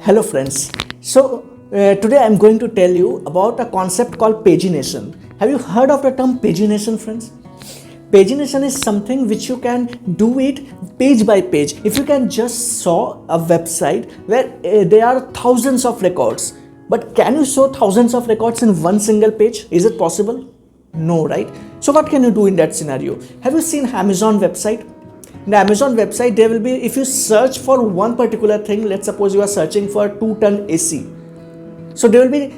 Hello friends. Today I'm going to tell you about a concept called pagination. Have you heard of the term pagination, friends? Pagination is something which you can do it page by page. If you can just saw a website where there are thousands of records, but can you show thousands of records in one single page? Is it possible? No, right? So what can you do in that scenario? Have you seen Amazon website? In the Amazon website, there will be, if you search for one particular thing, let's suppose you are searching for 2-ton AC. So there will be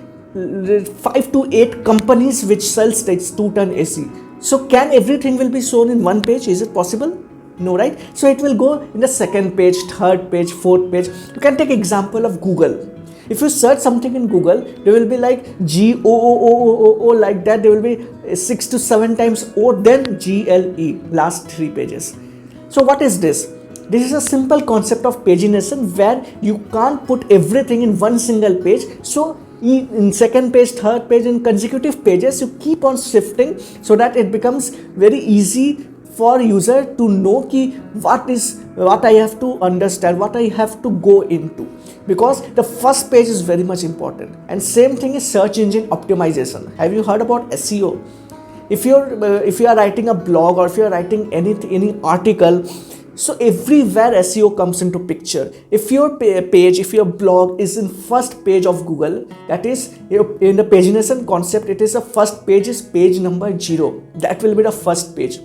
5 to 8 companies which sells this 2-ton AC. So can everything will be shown in one page? Is it possible? No, right? So it will go in the second page, third page, fourth page. You can take example of Google. If you search something in Google, there will be like GOOOOO like that. There will be 6 to 7 times O, then GLE, last 3 pages. So what is this? This is a simple concept of pagination where you can't put everything in one single page. So in second page, third page, in consecutive pages, you keep on shifting so that it becomes very easy for user to know what I have to understand, what I have to go into. Because the first page is very much important. And same thing is search engine optimization. Have you heard about SEO? If you are writing a blog or if you are writing any article, so everywhere SEO comes into picture. If your page, if your blog is in first page of Google, that is in the pagination concept, it is the first page is page number 0. That will be the first page.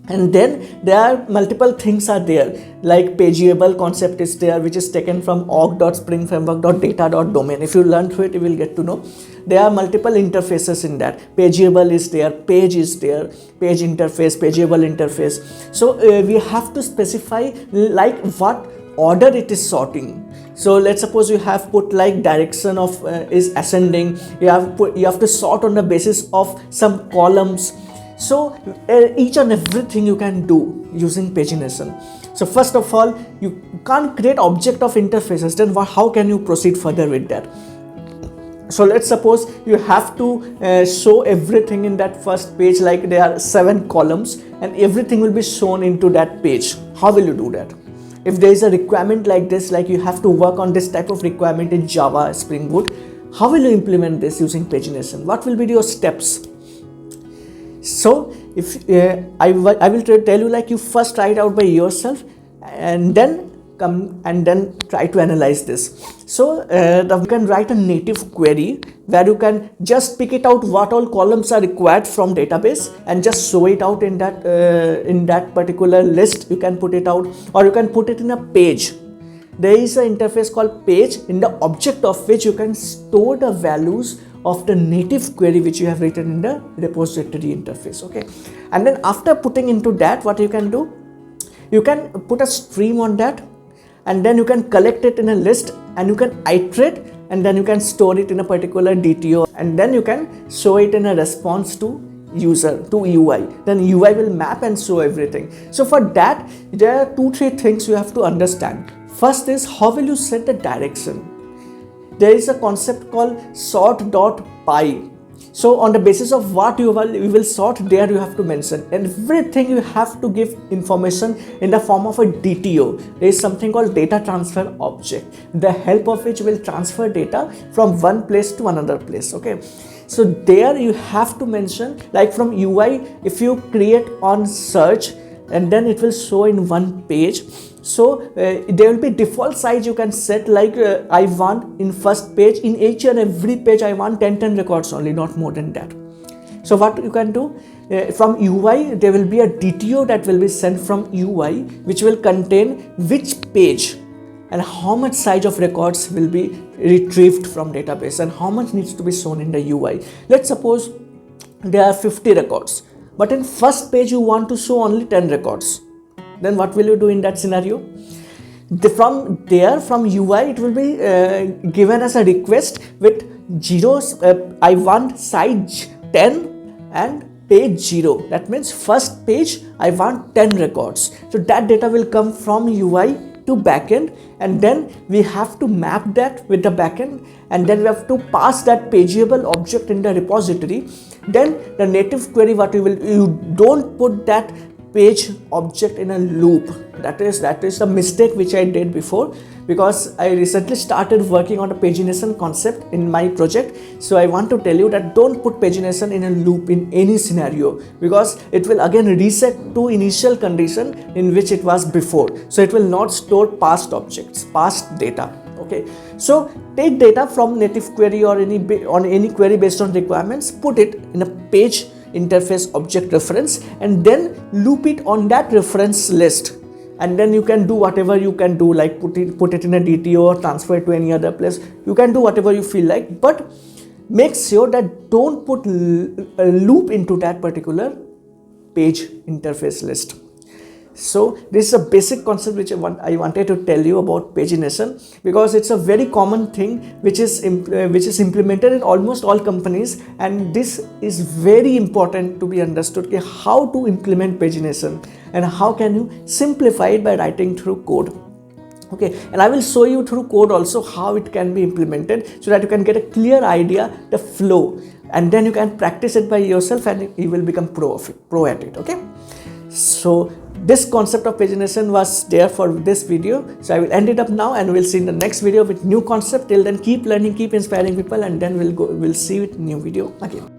And then there are multiple things are there, like pageable concept is there, which is taken from org.springframework.data.domain. If you learn through it, you will get to know. There are multiple interfaces in that. Pageable is there, page is there, page interface, pageable interface. So we have to specify like what order it is sorting. So let's suppose you have put like direction of is ascending. You have to sort on the basis of some columns. So each and everything you can do using pagination. So first of all, you can't create object of interfaces. Then how can you proceed further with that? So let's suppose you have to show everything in that first page, like there are 7 columns and everything will be shown into that page. How will you do that? If there is a requirement like this, like you have to work on this type of requirement in Java, Spring Boot, how will you implement this using pagination? What will be your steps? So if I will tell you, like you first try it out by yourself and then come and then try to analyze this. So you can write a native query where you can just pick it out what all columns are required from database and just show it out in that particular list. You can put it out, or you can put it in a page. There is an interface called page, in the object of which you can store the values of the native query which you have written in the repository interface. Okay, and then after putting into that, what you can do, you can put a stream on that, and then you can collect it in a list and you can iterate, and then you can store it in a particular DTO, and then you can show it in a response to user, to UI. Then UI will map and show everything. So for that, there are 2-3 things you have to understand. First is, how will you set the direction? There is a concept called sort.py. So on the basis of what you will sort, there you have to mention, and everything you have to give information in the form of a DTO. There is something called data transfer object, the help of which will transfer data from one place to another place. Okay, so there you have to mention, like from UI, if you create on search, and then it will show in one page. So there will be default size you can set, like I want in first page, in each and every page I want 10 records only, not more than that. So what you can do, from UI there will be a DTO that will be sent from UI, which will contain which page and how much size of records will be retrieved from database and how much needs to be shown in the UI. Let's suppose there are 50 records, but in first page you want to show only 10 records. Then what will you do in that scenario? From UI, it will be given as a request with zeros. I want size 10 and page 0. That means first page I want 10 records. So that data will come from UI to backend, and then we have to map that with the backend, and then we have to pass that pageable object in the repository. Then the native query, what you don't put that page object in a loop. That is the mistake which I did before, because I recently started working on a pagination concept in my project. So I want to tell you that don't put pagination in a loop in any scenario, because it will again reset to initial condition in which it was before. So it will not store past objects, past data. Okay, so take data from native query or any query based on requirements, put it in a page interface object reference, and then loop it on that reference list. And then you can do whatever you can do, like put it in a DTO or transfer it to any other place. You can do whatever you feel like, but make sure that don't put a loop into that particular page interface list. So this is a basic concept which I wanted to tell you about pagination, because it's a very common thing which is implemented in almost all companies, and this is very important to be understood, how to implement pagination and how can you simplify it by writing through code. Okay, and I will show you through code also how it can be implemented, so that you can get a clear idea, the flow, and then you can practice it by yourself and you will become pro at it. Okay, so this concept of pagination was there for this video. So I will end it up now, and we'll see in the next video with new concept. Till then, keep learning, keep inspiring people, and then we'll see with new video again.